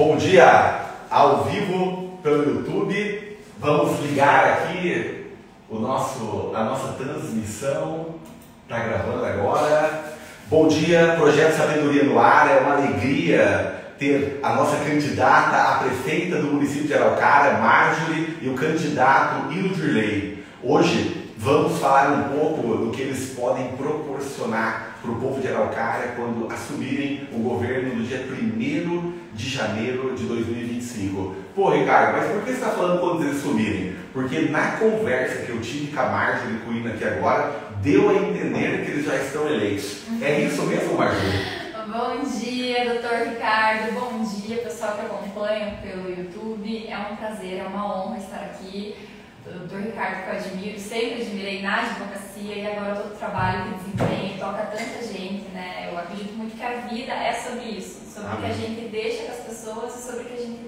Bom dia ao vivo pelo YouTube. Vamos ligar aqui a nossa transmissão. Está gravando agora. Bom dia, Projeto Sabedoria no Ar. É uma alegria ter a nossa candidata a prefeita do município de Araucária, Marjorie, e o candidato Ildirley. Hoje vamos falar um pouco do que eles podem proporcionar para o povo de Araucária quando assumirem o governo no dia 1º de janeiro de 2025. Pô, Ricardo, mas por que você está falando quando eles assumirem? Porque na conversa que eu tive com a Marjorie e com o Ina aqui agora, deu a entender que eles já estão eleitos. É isso mesmo, Marjorie? Bom dia, doutor Ricardo. Bom dia, pessoal que acompanha pelo YouTube. É um prazer, é uma honra estar aqui. O doutor Ricardo, que eu admiro, sempre admirei na advocacia e agora todo o trabalho que desempenha, toca tanta gente, né? Eu acredito muito que a vida é sobre isso, sobre o que a gente deixa com as pessoas e sobre o que a gente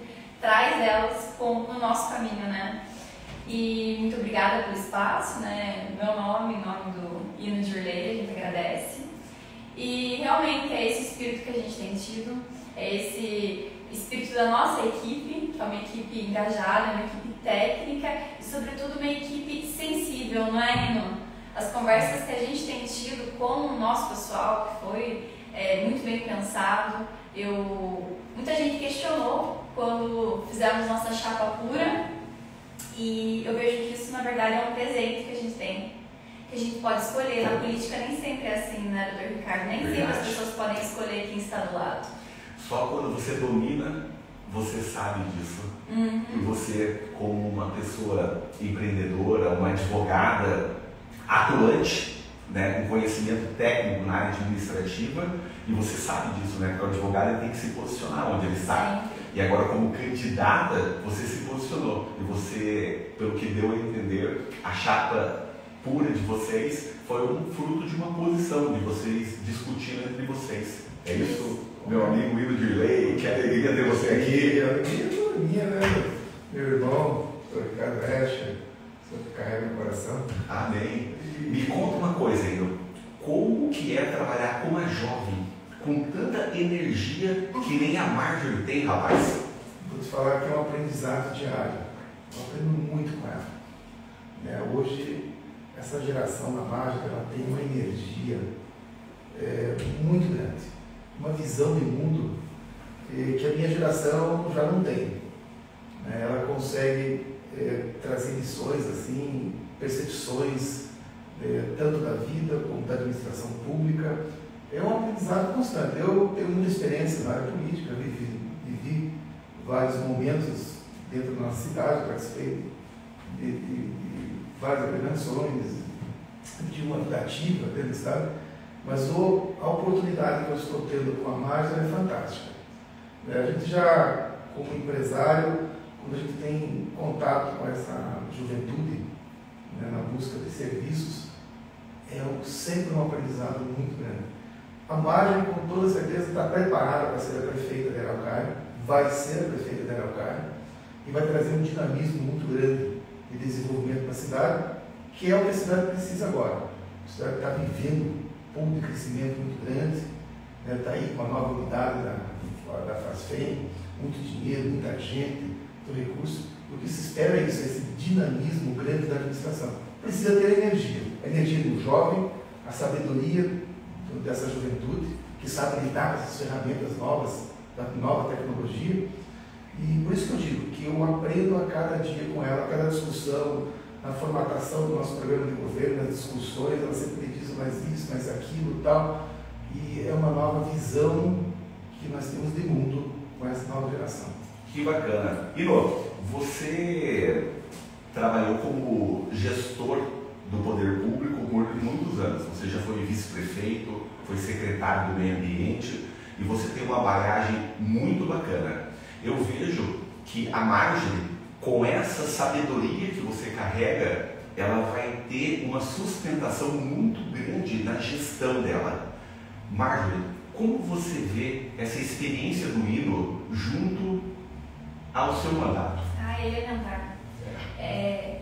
traz elas no nosso caminho, né? E muito obrigada pelo espaço, né? Meu nome, em nome do Ildirley, a gente agradece. E realmente é esse espírito que a gente tem tido, é esse espírito da nossa equipe, que é uma equipe engajada, uma equipe técnica e, sobretudo, uma equipe sensível, não é, Ino? As conversas que a gente tem tido com o nosso pessoal, que foi muito bem pensado, muita gente questionou quando fizemos nossa chapa pura e eu vejo que isso, na verdade, é um presente que a gente tem, que a gente pode escolher. Na política nem sempre é assim, né, doutor Ricardo? Nem sempre as pessoas podem escolher quem está do lado. Só quando você domina, você sabe disso. E você, como uma pessoa empreendedora, uma advogada atuante, né, com conhecimento técnico na área administrativa, e você sabe disso, né, que o advogado tem que se posicionar onde ele está. E agora, como candidata, você se posicionou. E você, pelo que deu a entender, a chapa pura de vocês foi um fruto de uma posição, de vocês discutindo entre vocês. É isso, meu amigo Ildirley? Que alegria ter você aqui. A alegria é minha, né? Meu irmão, doutor Ricardo Recha, você carrega no coração. Amém. Me conta uma coisa, Ino. Como que é trabalhar com uma jovem com tanta energia que nem a Marjorie tem, rapaz? Vou te falar que é um aprendizado diário. Eu aprendo muito com ela. Hoje, essa geração da Marjorie, ela tem uma energia muito grande. Uma visão de mundo que a minha geração já não tem. Ela consegue trazer lições, assim, percepções, tanto da vida como da administração pública. É um aprendizado constante. Eu tenho muita experiência na área política, vivi vários momentos dentro da nossa cidade, participei de várias agremiações, de uma vida ativa dentro da cidade, mas a oportunidade que eu estou tendo com a Marjorie é fantástica. A gente já, como empresário, quando a gente tem contato com essa juventude, na busca de serviços, é sempre um aprendizado muito grande. A Marjorie, com toda certeza, está preparada para ser a prefeita de Araucária, vai ser a prefeita de Araucária e vai trazer um dinamismo muito grande de desenvolvimento para a cidade, que é o que a cidade precisa agora. A cidade está vivendo um ponto de crescimento muito grande, está aí com a nova unidade da FASFEM, muito dinheiro, muita gente, muito recurso. O que se espera é isso, esse dinamismo grande da administração. Precisa ter energia, a energia do jovem, a sabedoria dessa juventude, que sabe lidar com essas ferramentas novas, da nova tecnologia. E por isso que eu digo que eu aprendo a cada dia com ela, a cada discussão, na formatação do nosso programa de governo, nas discussões, ela sempre me diz mais isso, mais aquilo e tal. E é uma nova visão que nós temos de mundo com essa nova geração. Que bacana. Ino, você trabalhou como gestor do poder público por muitos anos. Você já foi vice-prefeito, foi secretário do meio ambiente e você tem uma bagagem muito bacana. Eu vejo que a Marjorie, com essa sabedoria que você carrega, ela vai ter uma sustentação muito grande na gestão dela. Marjorie, como você vê essa experiência do Ino junto ao seu mandato? É elementar.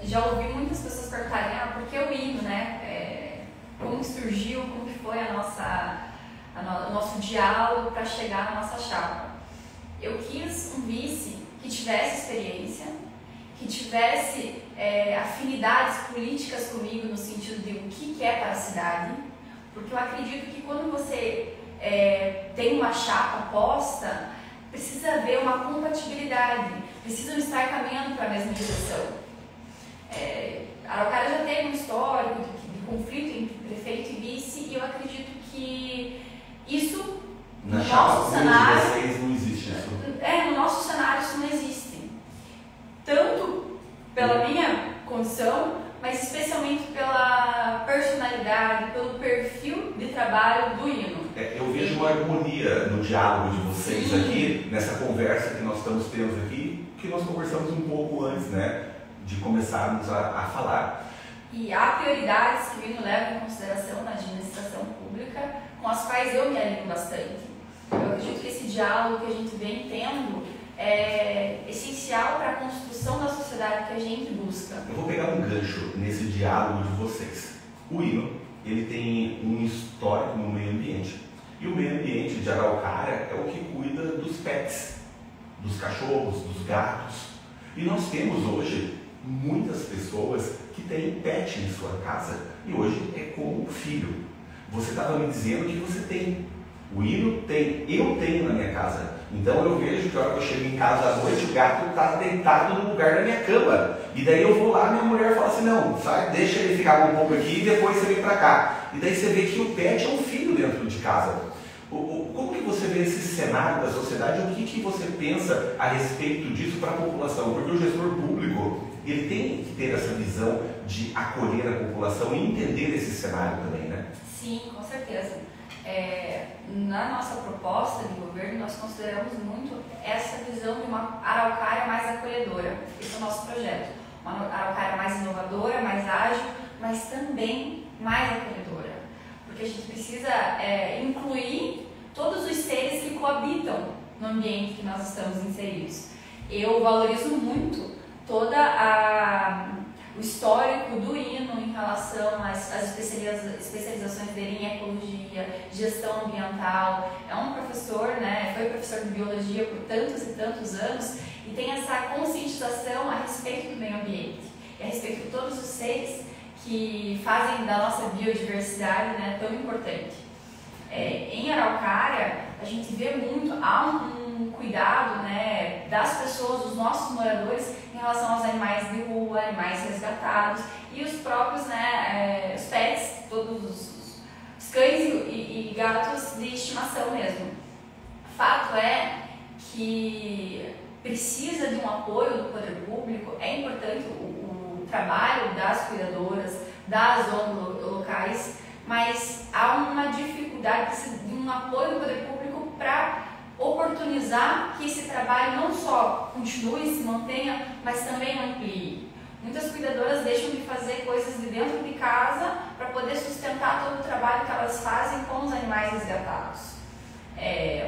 Já ouvi muitas pessoas perguntarem, por que o Ino, né? Como surgiu, como que foi o nosso diálogo para chegar na nossa chapa. Eu quis um vice que tivesse experiência, que tivesse afinidades políticas comigo no sentido de o que é para a cidade, porque eu acredito que quando você tem uma chapa posta, precisa haver uma compatibilidade, precisam estar caminhando para a mesma direção. Araucária já teve um histórico de conflito entre prefeito e vice, e eu acredito que isso Na no chapa nosso cenário, de vocês não existe isso. no nosso cenário isso não existe. Tanto pela minha condição, mas especialmente pela personalidade, pelo perfil de trabalho do Hino. Eu vejo uma harmonia no diálogo de vocês Sim. aqui, nessa conversa que nós estamos tendo aqui, que nós conversamos um pouco antes, né, de começarmos a falar. E há prioridades que o Hino leva em consideração na administração pública, com as quais eu me alinho bastante. Eu acredito que esse diálogo que a gente vem tendo é essencial para a construção da sociedade que a gente busca. Eu vou pegar um gancho nesse diálogo de vocês. O Hino, ele tem um histórico no meio ambiente. E o meio ambiente de Araucária é o que cuida dos pets, dos cachorros, dos gatos. E nós temos hoje muitas pessoas que têm pet em sua casa e hoje é como um filho. Você estava me dizendo que você tem. O Hino tem, eu tenho na minha casa. Então eu vejo que a hora que eu chego em casa à noite, o gato está deitado no lugar da minha cama. E daí eu vou lá, minha mulher fala assim, não, sai, deixa ele ficar um pouco aqui e depois você vem para cá. E daí você vê que o pet é um filho dentro de casa. Como que você vê esse cenário da sociedade? O que você pensa a respeito disso para a população? Porque o gestor público, ele tem que ter essa visão de acolher a população e entender esse cenário também, né? Sim, com certeza. Na nossa proposta de governo, nós consideramos muito essa visão de uma Araucária mais acolhedora. Esse é o nosso projeto. Uma Araucária mais inovadora, mais ágil, mas também mais acolhedora. Porque a gente precisa incluir todos os seres que coabitam no ambiente que nós estamos inseridos. Eu valorizo muito o histórico do Hino em relação às especializações dele em ecologia, gestão ambiental. É um professor, né, foi professor de biologia por tantos e tantos anos e tem essa conscientização a respeito do meio ambiente e a respeito de todos os seres que fazem da nossa biodiversidade, né, tão importante. Em Araucária, a gente vê muito, há um cuidado, né, das pessoas, dos nossos moradores, em relação aos animais de rua, animais resgatados e os próprios, né, os pets, todos os cães e gatos de estimação mesmo. Fato é que precisa de um apoio do poder público, é importante o trabalho das cuidadoras, das ONGs locais, mas há uma dificuldade, precisa de um apoio do poder público para oportunizar que esse trabalho não só continue, se mantenha, mas também amplie. Muitas cuidadoras deixam de fazer coisas de dentro de casa para poder sustentar todo o trabalho que elas fazem com os animais resgatados.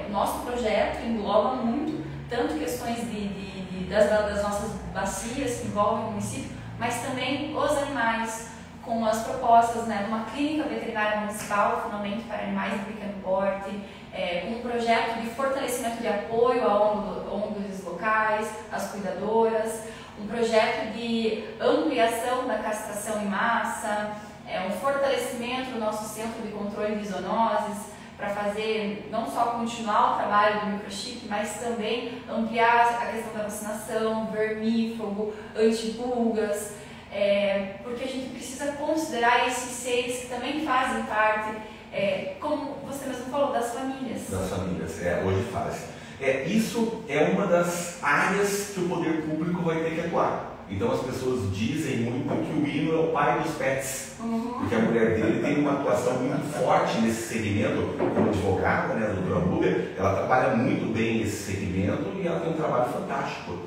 O nosso projeto engloba muito, tanto questões das nossas bacias que envolvem o município, mas também os animais, com as propostas, né, de uma clínica veterinária municipal, finalmente para animais de pequeno porte, com um projeto de fortalecimento de apoio a ONGs locais, às cuidadoras, um projeto de ampliação da castração em massa, um fortalecimento do nosso centro de controle de zoonoses, para fazer, não só continuar o trabalho do microchip, mas também ampliar a questão da vacinação, vermífugo, antipulgas, porque a gente precisa considerar esses seres que também fazem parte, como você mesmo falou, das famílias. Das famílias, hoje faz. Isso é uma das áreas que o poder público vai ter que atuar. Então as pessoas dizem muito que o Hino é o pai dos pets, porque a mulher dele tem uma atuação muito forte nesse segmento, como advogada, né, a doutora Rúbia, ela trabalha muito bem nesse segmento e ela tem um trabalho fantástico.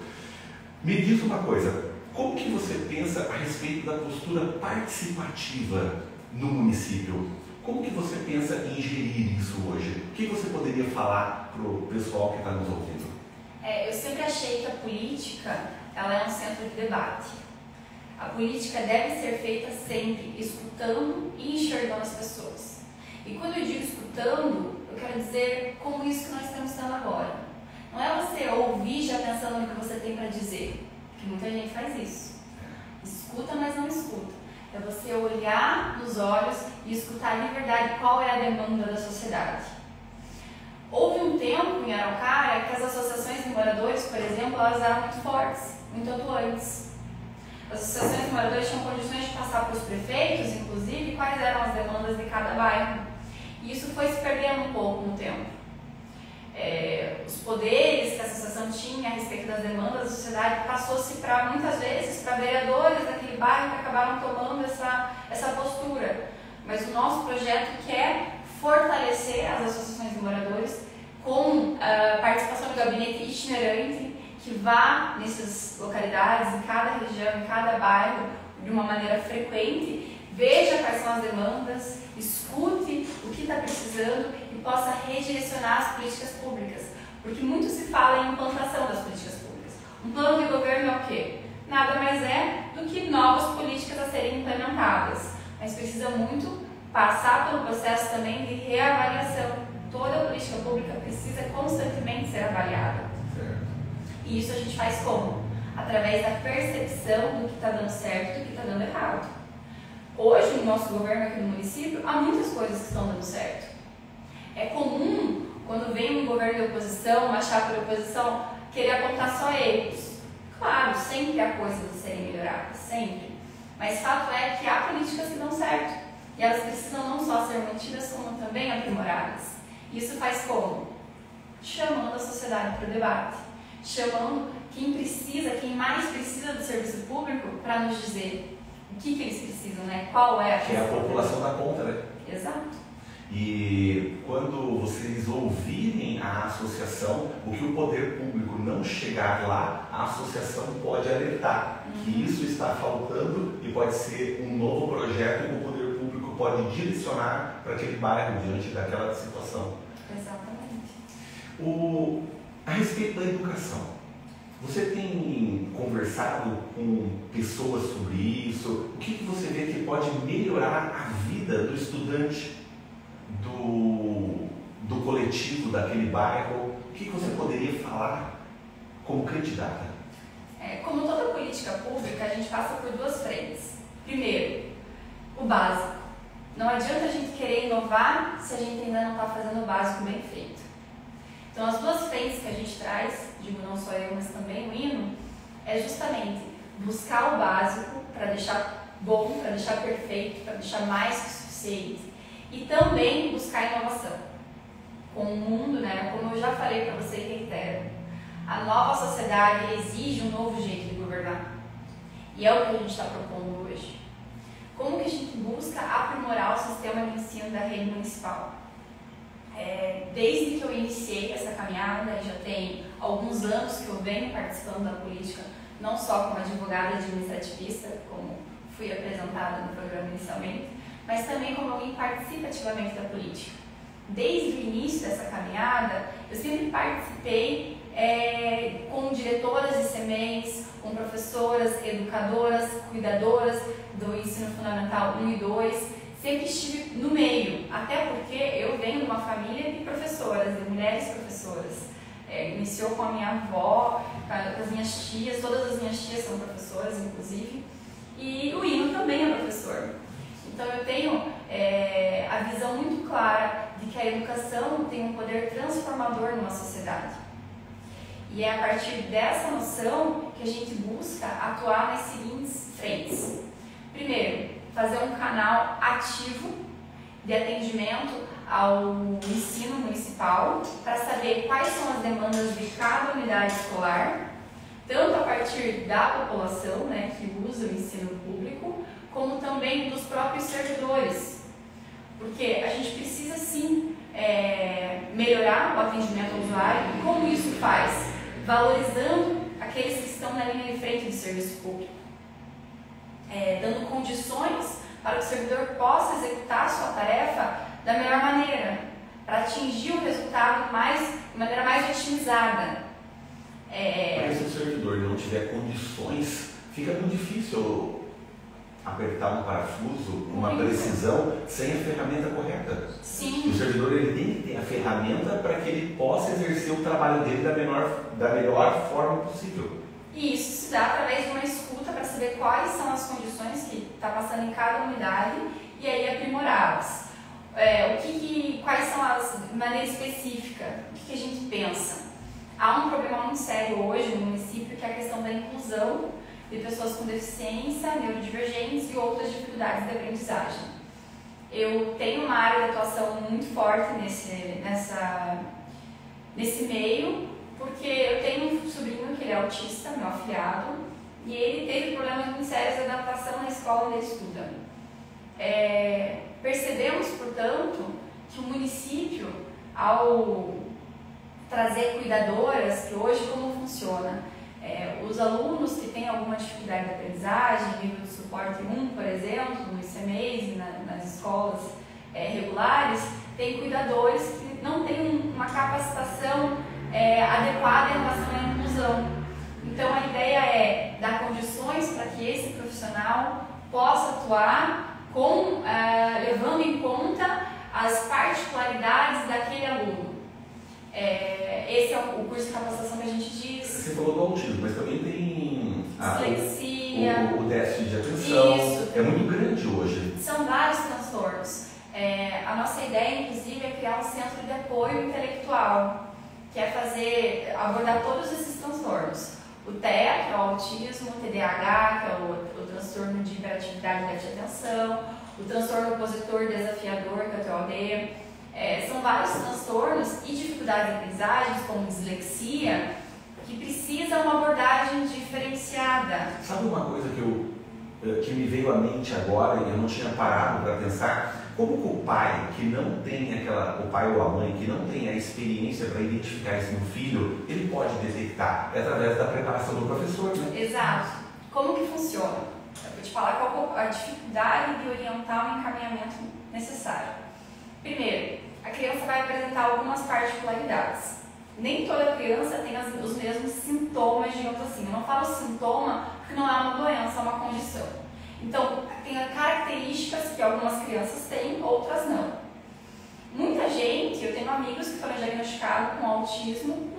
Me diz uma coisa, como que você pensa a respeito da postura participativa no município? Como que você pensa em gerir isso hoje? O que você poderia falar para o pessoal que está nos ouvindo? Eu sempre achei que a política ela é um centro de debate. A política deve ser feita sempre escutando e enxergando as pessoas. E quando eu digo escutando, eu quero dizer como isso que nós estamos tendo agora. Não é você Porque muita gente faz isso. Escuta, mas não escuta. É você olhar nos olhos e escutar de verdade qual é a demanda da sociedade. Houve um tempo em Araucária que as associações de moradores, por exemplo, elas eram muito fortes, muito atuantes. As associações de moradores tinham condições de passar para os prefeitos, inclusive, quais eram as demandas de cada bairro. E isso foi se perdendo um pouco no tempo. Os poderes que a associação tinha a respeito das demandas da sociedade passou-se para, muitas vezes, para vereadores daquele bairro que acabaram tomando essa postura. Mas o nosso projeto quer fortalecer as associações de moradores com a participação do gabinete itinerante que vá nessas localidades, em cada região, em cada bairro, de uma maneira frequente, veja quais são as demandas, escute o que está precisando e possa redirecionar as políticas públicas. Porque muito se fala em implantação das políticas públicas. Um plano de governo é o quê? Nada mais é do que novas políticas a serem implementadas. Mas precisa muito passar pelo processo também de reavaliação. Toda política pública precisa constantemente ser avaliada. E isso a gente faz como? Através da percepção do que está dando certo e do que está dando errado. Hoje, no nosso governo aqui no município, há muitas coisas que estão dando certo. É comum, quando vem um governo de oposição, uma chapa de oposição, querer apontar só erros. Claro, sempre há coisas a serem melhoradas, sempre. Mas fato é que há políticas que dão certo. E elas precisam não só ser mantidas, como também aprimoradas. Isso faz como? Chamando a sociedade para o debate. Chamando quem precisa, quem mais precisa do serviço público para nos dizer o que eles precisam, né? Qual é a que é a população da ponta, né? Exato. E quando vocês ouvirem a associação, o que o poder público não chegar lá, a associação pode alertar que isso está faltando e pode ser um novo projeto que o poder público pode direcionar para aquele bairro diante daquela situação. Exatamente. A respeito da educação, você tem conversado com pessoas sobre isso? O que você vê que pode melhorar a vida do estudante, do coletivo daquele bairro? O que você poderia falar como candidata? Como toda política pública, a gente passa por duas frentes. Primeiro, o básico. Não adianta a gente querer inovar se a gente ainda não está fazendo o básico bem feito. Então, as duas frentes que a gente traz, digo não só eu, mas também o hino, é justamente buscar o básico para deixar bom, para deixar perfeito, para deixar mais que suficiente. E também buscar inovação. Com o mundo, né, como eu já falei para você e reitero, a nova sociedade exige um novo jeito de governar. E é o que a gente está propondo hoje. Como que a gente busca aprimorar o sistema de ensino da rede municipal? Desde que eu iniciei essa caminhada, já tem alguns anos que eu venho participando da política, não só como advogada administrativista, como fui apresentada no programa inicialmente, mas também como alguém que participa ativamente da política. Desde o início dessa caminhada, eu sempre participei com diretoras de sementes, com professoras, educadoras, cuidadoras do ensino fundamental 1 e 2, sempre estive no meio, até porque eu venho de uma família de professoras, de mulheres professoras. Iniciou com a minha avó, com as minhas tias, todas as minhas tias são professoras, inclusive, e o hino também é professor. Então eu tenho a visão muito clara de que a educação tem um poder transformador numa sociedade. E é a partir dessa noção que a gente busca atuar nas seguintes frentes. Primeiro, fazer um canal ativo de atendimento ao ensino municipal para saber quais são as demandas de cada unidade escolar, tanto a partir da população, né, que usa o ensino público, como também dos próprios servidores. Porque a gente precisa sim melhorar o atendimento ao usuário. E como isso faz? Valorizando aqueles que estão na linha de frente do serviço público. Dando condições para que o servidor possa executar a sua tarefa da melhor maneira, para atingir o resultado de maneira mais otimizada. Mas se o servidor não tiver condições, fica muito difícil apertar um parafuso com uma precisão sem a ferramenta correta. Sim. O servidor ele tem que ter a ferramenta para que ele possa exercer o trabalho dele da melhor forma possível. E isso se dá através de uma escuta para saber quais são as condições que está passando em cada unidade e aí aprimorá-las. Quais são as maneiras específicas? O que a gente pensa? Há um problema muito sério hoje no município, que é a questão da inclusão de pessoas com deficiência, neurodivergentes e outras dificuldades de aprendizagem. Eu tenho uma área de atuação muito forte nesse meio, porque eu tenho um sobrinho que ele é autista, meu afilhado, e ele teve problemas muito sérios de adaptação na escola onde ele estuda. Percebemos, portanto, que o município, ao trazer cuidadoras, que hoje como funciona? Os alunos que têm alguma dificuldade de aprendizagem, nível de suporte 1, por exemplo, no ICMEIs, nas escolas regulares, tem cuidadores que não têm uma capacitação adequada em relação à inclusão. Então a ideia é dar condições para que esse profissional possa atuar levando em conta as particularidades daquele aluno. Esse é o curso de capacitação que a gente diz. Você falou do autismo, mas também tem dislexia, o déficit de atenção. Isso, é muito grande hoje. São vários transtornos. A nossa ideia, inclusive, é criar um centro de apoio intelectual, que é abordar todos esses transtornos. O TEA, que é o autismo, o TDAH, que é o transtorno de hiperatividade e déficit de atenção, o transtorno opositor desafiador, que é o TOD. São vários transtornos e dificuldades de aprendizagem, como dislexia, que precisam uma abordagem diferenciada. Sabe uma coisa que me veio à mente agora e eu não tinha parado para pensar? Como que o pai que não tem o pai ou a mãe que não tem a experiência para identificar isso no filho, ele pode detectar através da preparação do professor, né? Exato. Como que funciona? Eu vou te falar qual a dificuldade de orientar o encaminhamento necessário. Primeiro, a criança vai apresentar algumas particularidades. Nem toda criança tem os mesmos sintomas, digamos assim. Eu não falo sintoma porque não é uma doença, é uma condição. Então, tem características que algumas crianças têm, outras não. Muita gente, eu tenho amigos que foram diagnosticados com autismo,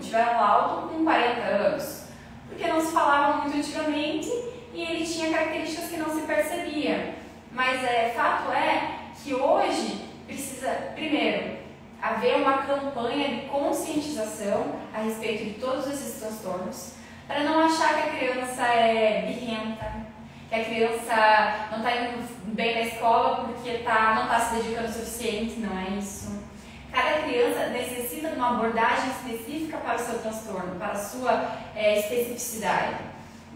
tiveram laudo com 40 anos, porque não se falava muito antigamente e ele tinha características que não se percebia. Mas fato é que hoje precisa, primeiro, haver uma campanha de conscientização a respeito de todos esses transtornos, para não achar que a criança é birrenta, que a criança não está indo bem na escola porque não está se dedicando o suficiente. Não é isso. Cada criança necessita de uma abordagem específica para o seu transtorno, para a sua especificidade.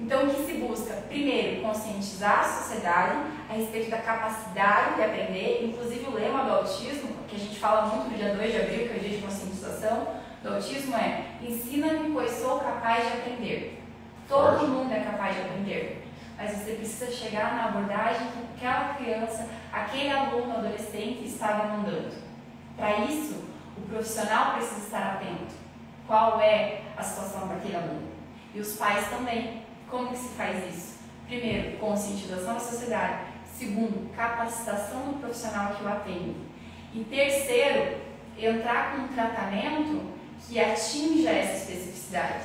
Então, o que se busca? Primeiro, conscientizar a sociedade a respeito da capacidade de aprender. Inclusive, o lema do autismo, que a gente fala muito no dia 2 de abril, que é o dia de conscientização do autismo, é: ensina-me, pois sou capaz de aprender. Todo mundo é capaz de aprender. Mas você precisa chegar na abordagem que aquela criança, aquele aluno, adolescente está demandando. Para isso, o profissional precisa estar atento. Qual é a situação daquele aluno? E os pais também. Como que se faz isso? Primeiro, conscientização da sociedade. Segundo, capacitação do profissional que o atende. E terceiro, entrar com um tratamento que atinja essa especificidade.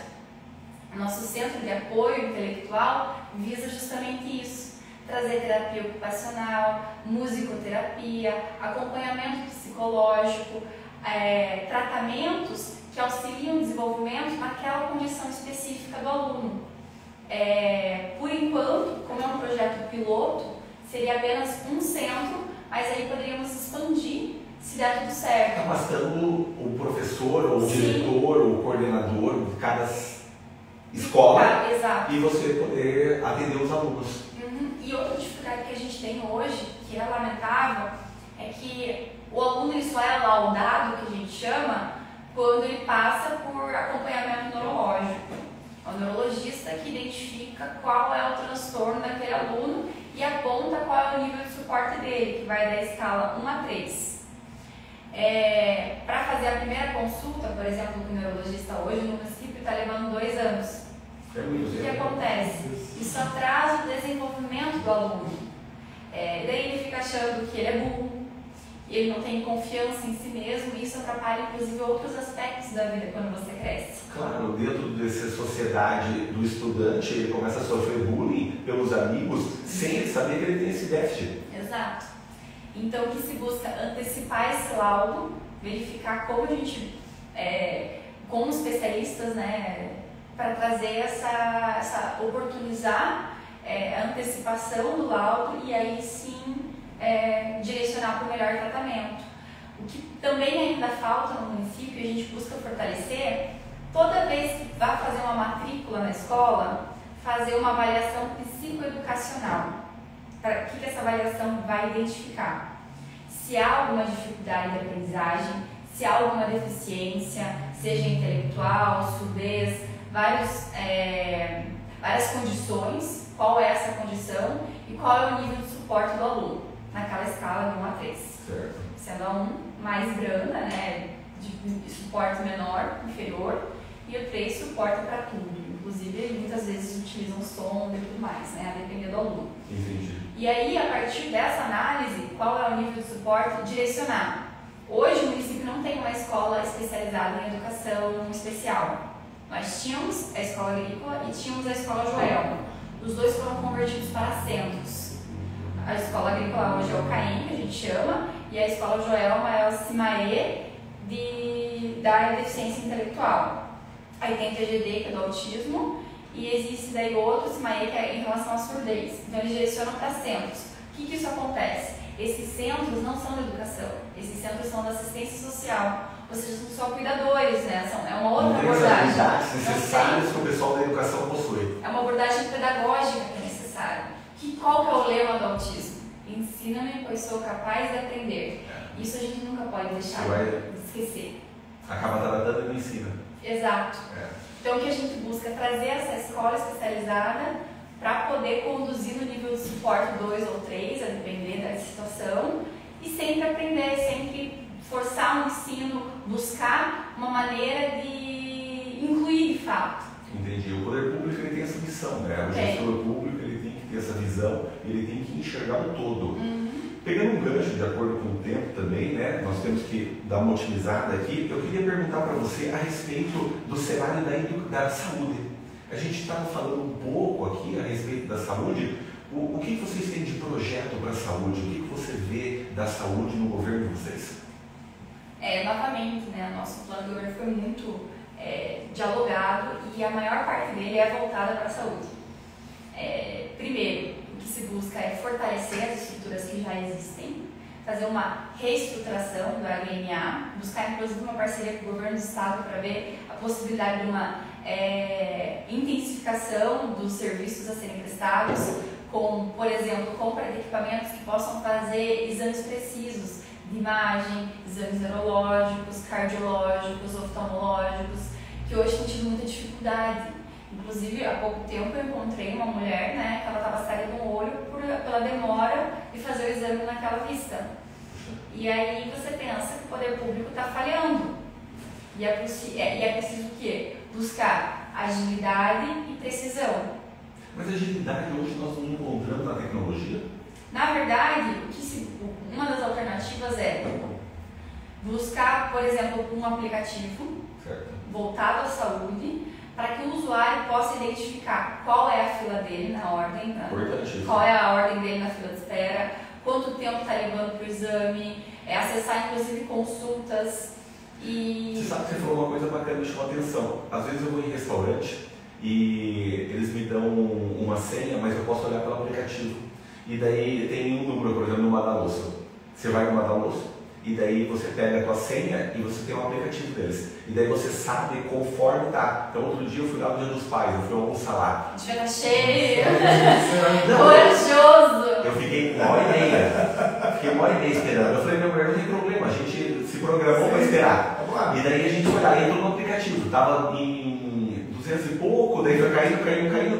O nosso centro de apoio intelectual visa justamente isso: trazer terapia ocupacional, musicoterapia, acompanhamento psicológico, tratamentos que auxiliam o desenvolvimento naquela condição específica do aluno. Por enquanto, como é um projeto piloto, seria apenas um centro, mas aí poderíamos expandir se der tudo certo. Capacitando o professor, ou o diretor, ou o coordenador de cada escola, exato, e você poder atender os alunos. E outra dificuldade que a gente tem hoje, que é lamentável, é que o aluno ele só é laudado, que a gente chama, quando ele passa por acompanhamento neurológico. É o neurologista que identifica qual é o transtorno daquele aluno e aponta qual é o nível de suporte dele, que vai da escala 1 a 3. Para fazer a primeira consulta, por exemplo, com o neurologista hoje no município, está levando 2 anos. O que acontece? Isso atrasa o desenvolvimento do aluno. Daí ele fica achando que ele é burro, ele não tem confiança em si mesmo, e isso atrapalha inclusive outros aspectos da vida quando você cresce. Claro, dentro dessa sociedade do estudante, ele começa a sofrer bullying pelos amigos sem ele saber que ele tem esse déficit. Exato. Então, o que se busca antecipar esse laudo, verificar como a gente, como especialistas, né, para trazer oportunizar a antecipação do laudo e aí sim direcionar para o melhor tratamento. O que também ainda falta no município, a gente busca fortalecer, toda vez que vai fazer uma matrícula na escola, fazer uma avaliação psicoeducacional. O que essa avaliação vai identificar? Se há alguma dificuldade de aprendizagem, se há alguma deficiência, seja intelectual, surdez, várias condições, qual é essa condição e qual é o nível de suporte do aluno, naquela escala de 1 a 3. Certo. Sendo a 1 mais branda, né, de suporte menor, inferior, e o 3 suporta para tudo. Inclusive, muitas vezes utilizam sonda e tudo mais, né, a depender do aluno. Entendi. E aí, a partir dessa análise, qual é o nível de suporte? Direcionar. Hoje, o município não tem uma escola especializada em educação especial. Nós tínhamos a escola agrícola e tínhamos a escola Joelma. Os dois foram convertidos para centros. A escola agrícola hoje é o CAEM, que a gente chama, e a escola Joelma é o CIMAE da deficiência intelectual. Aí tem o TGD, que é do autismo, e existe daí outro CIMAE, que é em relação à surdez. Então eles direcionam para centros. O que isso acontece? Esses centros não são da educação, esses centros são da assistência social, ou seja, são só cuidadores, né? É uma outra abordagem. As habilidades necessárias que o pessoal da educação possui. É uma abordagem pedagógica que é necessária. Qual que é o lema do autismo? Ensina-me, pois sou capaz de aprender. Isso a gente nunca pode deixar de esquecer. Acaba tratando e ensina. Exato. Então, o que a gente busca é trazer essa escola especializada para poder conduzir no nível de suporte 2 ou 3, a depender da situação, e sempre aprender, sempre forçar o ensino, buscar uma maneira de incluir de fato. Entendi. O poder público ele tem essa missão, né? O gestor público ele tem que ter essa visão, ele tem que enxergar o todo. Pegando um gancho de acordo com o tempo também, né? Nós temos que dar uma otimizada aqui. Eu queria perguntar para você a respeito do cenário da saúde. A gente estava falando um pouco aqui a respeito da saúde. O que vocês têm de projeto para a saúde? O que você vê da saúde no governo de vocês? Novamente, né? O nosso plano de governo foi muito dialogado e a maior parte dele é voltada para a saúde. Primeiro, o que se busca é fortalecer as estruturas que já existem, fazer uma reestruturação do HMA, buscar inclusive uma parceria com o governo do estado para ver a possibilidade de uma intensificação dos serviços a serem prestados, com, por exemplo, compra de equipamentos que possam fazer exames precisos de imagem, exames neurológicos, cardiológicos, oftalmológicos, que hoje tem tido muita dificuldade. Inclusive, há pouco tempo eu encontrei uma mulher, né, que ela estava cega de um olho pela demora de fazer o exame naquela vista. E aí você pensa que o poder público está falhando. E é preciso o quê? Buscar agilidade e precisão. Mas a agilidade hoje nós não encontramos na tecnologia? Na verdade, uma das alternativas é buscar, por exemplo, um aplicativo voltado à saúde, para que o usuário possa identificar qual é a fila dele na ordem, qual é a ordem dele na fila de espera, quanto tempo está levando para o exame, acessar inclusive consultas. Você sabe que você falou uma coisa bacana, me chamou a atenção. Às vezes eu vou em restaurante e eles me dão uma senha, mas eu posso olhar pelo aplicativo. E daí tem um número, por exemplo, no Madaloso. Você vai no Madaloso e daí você pega a tua senha e você tem um aplicativo deles. E daí você sabe conforme tá. Então outro dia eu fui lá no Dia dos Pais, eu fui almoçar lá. Devia estar cheio, Não, corajoso. Eu fiquei 1h30. Fiquei 1h30 esperando. Eu falei, minha mulher, não tem problema, a gente se programou para esperar. E daí a gente foi lá e entrou no aplicativo. Tava em 200 e pouco, daí foi caindo.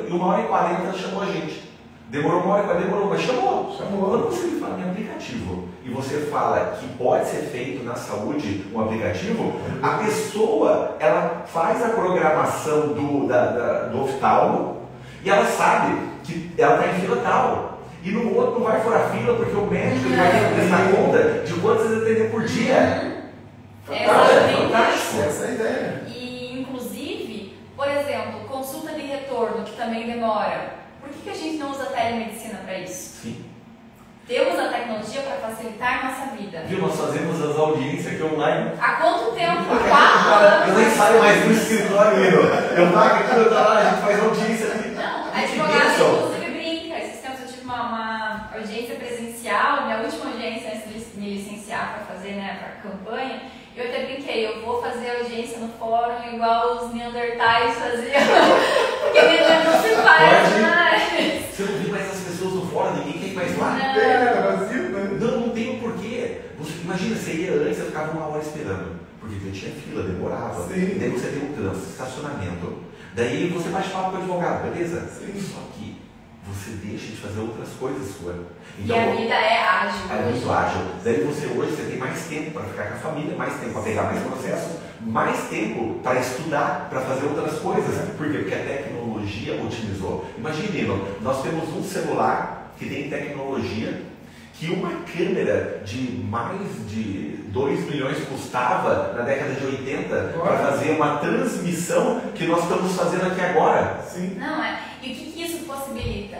E 1h40 chamou a gente. Demorou 1h40, demorou, mas chamou. Quando você me fala em aplicativo e você fala que pode ser feito na saúde um aplicativo, a pessoa ela faz a programação do oftalmo e ela sabe que ela está em fila tal. E no outro não vai furar fila porque o médico vai ter que prestar conta de quantos você atender por dia. Fantástico. Essa é a ideia. E, inclusive, por exemplo, consulta de retorno, que também demora. Por que a gente não usa a telemedicina para isso? Sim. Temos a tecnologia para facilitar a nossa vida. Viu? Nós fazemos as audiências aqui online. Há quanto tempo? 4 anos. Eu nem saio mais do escritório, menino. Eu pago aqui, eu tô lá, a gente faz audiência ali. Não, a advogada inclusive brinca. Esses tempos eu tive uma audiência presencial, minha última audiência antes de me licenciar para fazer, né, para campanha. Eu até brinquei, eu vou fazer audiência no fórum igual os neandertais faziam. Porque não se faz mais. Você não viu mais as pessoas no fórum, ninguém quer ir mais lá? Era vazio, né? Não tem o porquê. Imagina, você ia antes, você ficava 1 hora esperando. Porque tinha fila, demorava. Sim. Daí você tem um trânsito, estacionamento. Daí você bate papo com o advogado, beleza? Sim. Só que você deixa de fazer outras coisas suas. Então, e a vida é ágil. É muito ágil. Daí você tem mais tempo para ficar com a família, mais tempo para pegar mais processo, mais tempo para estudar, para fazer outras coisas. Por quê? Porque a tecnologia otimizou. Imagine, nós temos um celular que tem tecnologia que uma câmera de mais de 2 milhões custava na década de 80 para fazer uma transmissão que nós estamos fazendo aqui agora. Sim. Não, e o que isso possibilita?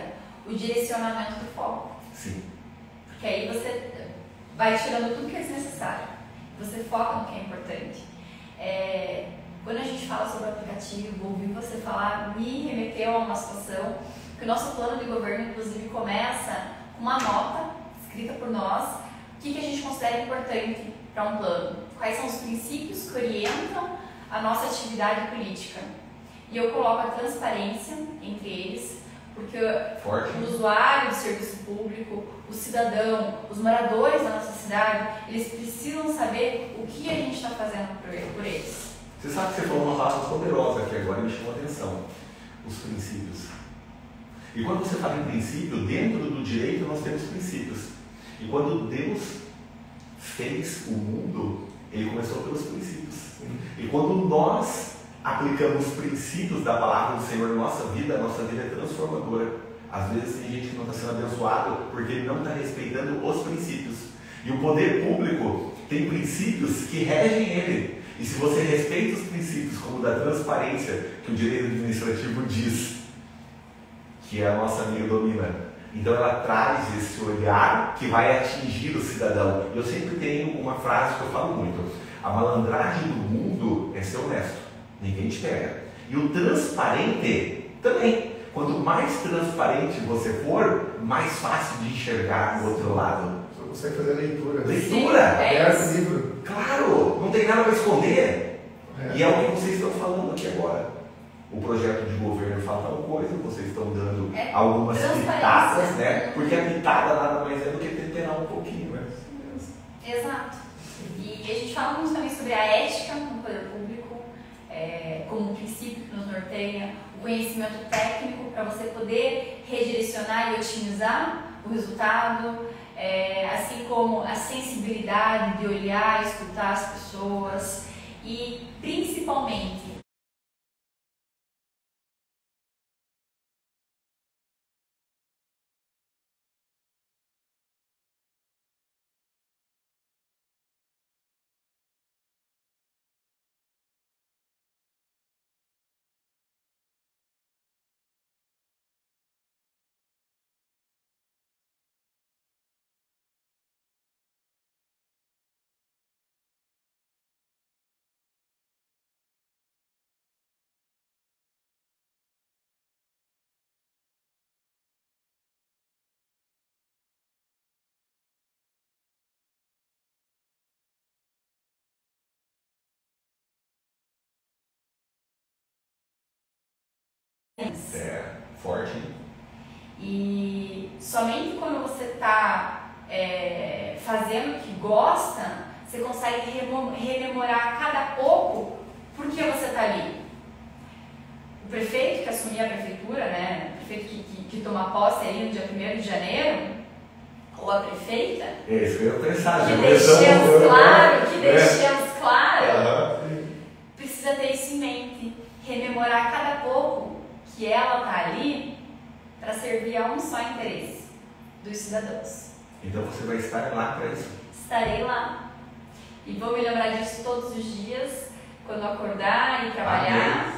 O direcionamento do foco. Sim. Porque aí você vai tirando tudo que é desnecessário. Você foca no que é importante. Quando a gente fala sobre o aplicativo, ouvir você falar, me remeteu a uma situação que o nosso plano de governo, inclusive, começa com uma nota escrita por nós, o que a gente considera importante para um plano, quais são os princípios que orientam a nossa atividade política. E eu coloco a transparência entre eles, porque o usuário do serviço público, o cidadão, os moradores da nossa cidade, eles precisam saber o que a gente está fazendo por eles. Você sabe que você falou uma palavra poderosa aqui agora e me chamou a atenção. Os princípios. E quando você fala em princípio, dentro do direito nós temos princípios. E quando Deus fez o mundo, Ele começou pelos princípios. E quando nós aplicamos os princípios da palavra do Senhor na nossa vida, a nossa vida é transformadora. Às vezes tem gente que não está sendo abençoado porque ele não está respeitando os princípios. E o poder público tem princípios que regem ele. E se você respeita os princípios, como o da transparência, que o direito administrativo diz, que é a nossa amiga Domina, então ela traz esse olhar que vai atingir o cidadão. Eu sempre tenho uma frase que eu falo muito: a malandragem do mundo é ser honesto, ninguém te pega. E o transparente também. Quanto mais transparente você for, mais fácil de enxergar o outro lado. Só consegue fazer leitura. Leitura! É livro. Claro! Não tem nada para esconder. E é o que vocês estão falando aqui agora. O projeto de governo fala tal coisa, vocês estão dando algumas pitadas, né? Porque a pitada nada mais é do que temperar um pouquinho, né? Exato. E a gente fala muito também sobre a ética no poder público, como um princípio que nos norteia, o conhecimento técnico para você poder redirecionar e otimizar o resultado, assim como a sensibilidade de olhar e escutar as pessoas e, principalmente, Forte. E somente quando você está fazendo o que gosta, você consegue rememorar a cada pouco por que você está ali. O prefeito que assumia a prefeitura, né, o prefeito que toma posse ali no dia 1º de janeiro, ou a prefeita, Isso que eu ia pensar. que deixemos claro, precisa ter isso em mente, rememorar a cada pouco que ela está ali para servir a um só interesse, dos cidadãos. Então você vai estar lá para isso? Estarei lá. E vou me lembrar disso todos os dias, quando acordar e trabalhar.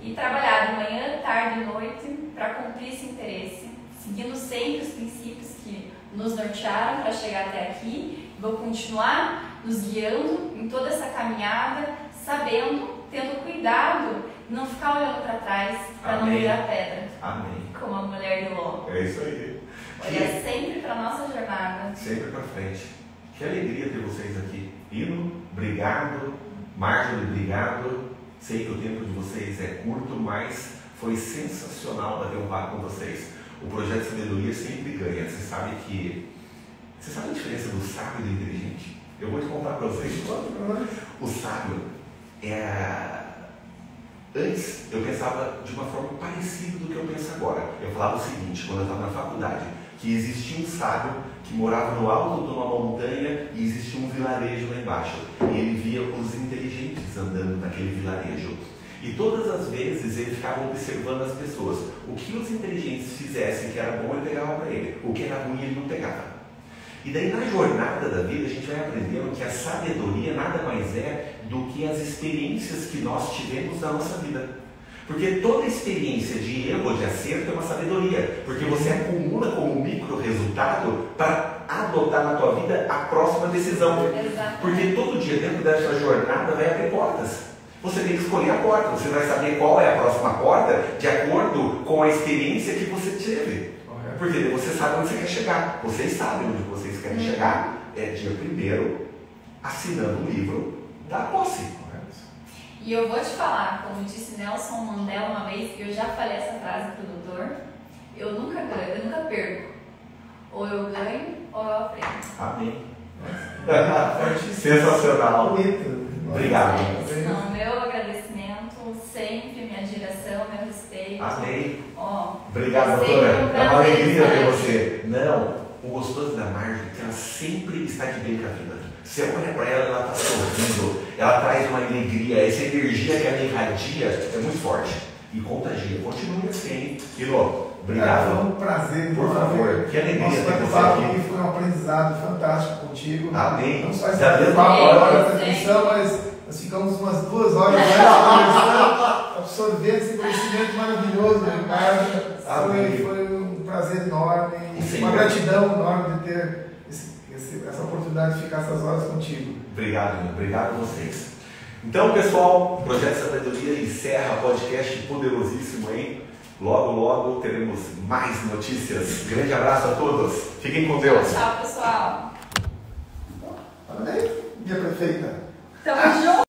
E trabalhar de manhã, tarde e noite para cumprir esse interesse, seguindo sempre os princípios que nos nortearam para chegar até aqui. Vou continuar nos guiando em toda essa caminhada, sabendo, tendo cuidado, não ficar olhando para trás para não virar pedra. Amém. Como a mulher de Ló. É isso aí. Olha sempre para nossa jornada. Sempre para frente. Que alegria ter vocês aqui. Hino, obrigado. Marjorie, obrigado. Sei que o tempo de vocês é curto, mas foi sensacional bater um papo com vocês. O projeto Sabedoria sempre ganha. Você sabe a diferença do sábio e do inteligente? Eu vou te contar para vocês. O sábio antes eu pensava de uma forma parecida do que eu penso agora. Eu falava o seguinte, quando eu estava na faculdade, que existia um sábio que morava no alto de uma montanha e existia um vilarejo lá embaixo. E ele via os inteligentes andando naquele vilarejo. E todas as vezes ele ficava observando as pessoas. O que os inteligentes fizessem que era bom, ele pegava para ele. O que era ruim, ele não pegava. E daí na jornada da vida a gente vai aprendendo que a sabedoria nada mais é do que as experiências que nós tivemos na nossa vida. Porque toda experiência de erro ou de acerto é uma sabedoria, porque você acumula como micro resultado para adotar na tua vida a próxima decisão. Exatamente. Porque todo dia dentro dessa jornada vai abrir portas. Você tem que escolher a porta, você vai saber qual é a próxima porta de acordo com a experiência que você teve. Porque você sabe onde você quer chegar, vocês sabem onde vocês querem chegar. É dia 1º, assinando o livro da posse. E eu vou te falar, como disse Nelson Mandela uma vez, que eu já falei essa frase para o doutor, eu nunca ganho, eu nunca perco. Ou eu ganho, ou eu aprendo. Amém. Sensacional. Obrigado. Então, meu agradecimento, sempre minha admiração, meu respeito. Amém. Ó, obrigado, doutora. É uma alegria ver você. Não, o gostoso da Marjorie é que ela sempre está de bem com a vida. Você olha para ela, ela está sorrindo, ela traz uma alegria, essa energia que ela irradia é muito forte e contagia. Continue assim, hein? Quilo, obrigado. Foi um prazer. Por favor, que alegria ter você aqui. Foi um aprendizado fantástico contigo. Amém. Não só esse Já deu hora da transmissão, mas nós ficamos umas 2 horas conversando, absorvendo esse conhecimento maravilhoso, Ricardo. Foi um prazer enorme, uma gratidão enorme de ter essa oportunidade de ficar essas horas contigo. Obrigado, obrigado a vocês. Então, pessoal, o Projeto Sabedoria encerra podcast poderosíssimo, hein? Logo, logo teremos mais notícias. Grande abraço a todos. Fiquem com Deus. Tchau, pessoal. Parabéns, minha prefeita. Tamo junto.